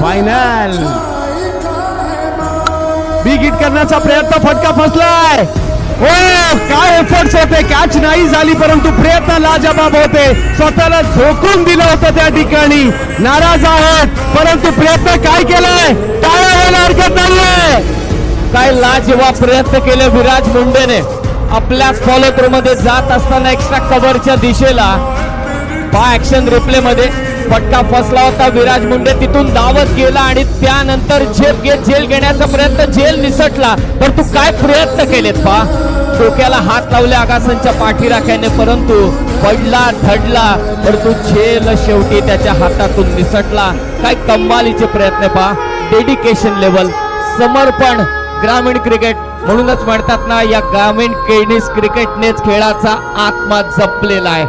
Final. Big hit करण्याचा प्रयत्न, फटका फसलाय. हो, काय एफर्ट्स होते, कॅच नाही झाली परंतु प्रयत्न लाजबाब होते. स्वतःला झोकून दिलं होतं त्या ठिकाणी. नाराज आहेत परंतु प्रयत्न काय केलाय, टाळ्या व्हायला हरकत नाहीये. काय लाजवाब प्रयत्न केले विराज मुंडेने. आपल्याच फॉलो थ्रू मध्ये जात असताना एक्स्ट्रा कव्हरच्या दिशेला पहा ऍक्शन रिप्ले मध्ये फटका फसला होता. विराज मुंडे तिथून धावत गेला आणि त्यानंतर झेप घेत झेल घेण्याचा प्रयत्न, झेल निसटला. पण तू काय प्रयत्न केलेत पहा. डोक्याला हात लावले आगासांच्या पाठीराख्याने परंतु पडला, धडला, परंतु झेल शेवटी त्याच्या हातातून निसटला. काय कमालीचे प्रयत्न पहा. डेडिकेशन लेवल, समर्पण. ग्रामीण क्रिकेट म्हणूनच म्हणतात ना, या ग्रामीण टेनिस क्रिकेटनेच खेळाचा आत्मा जपलेला आहे.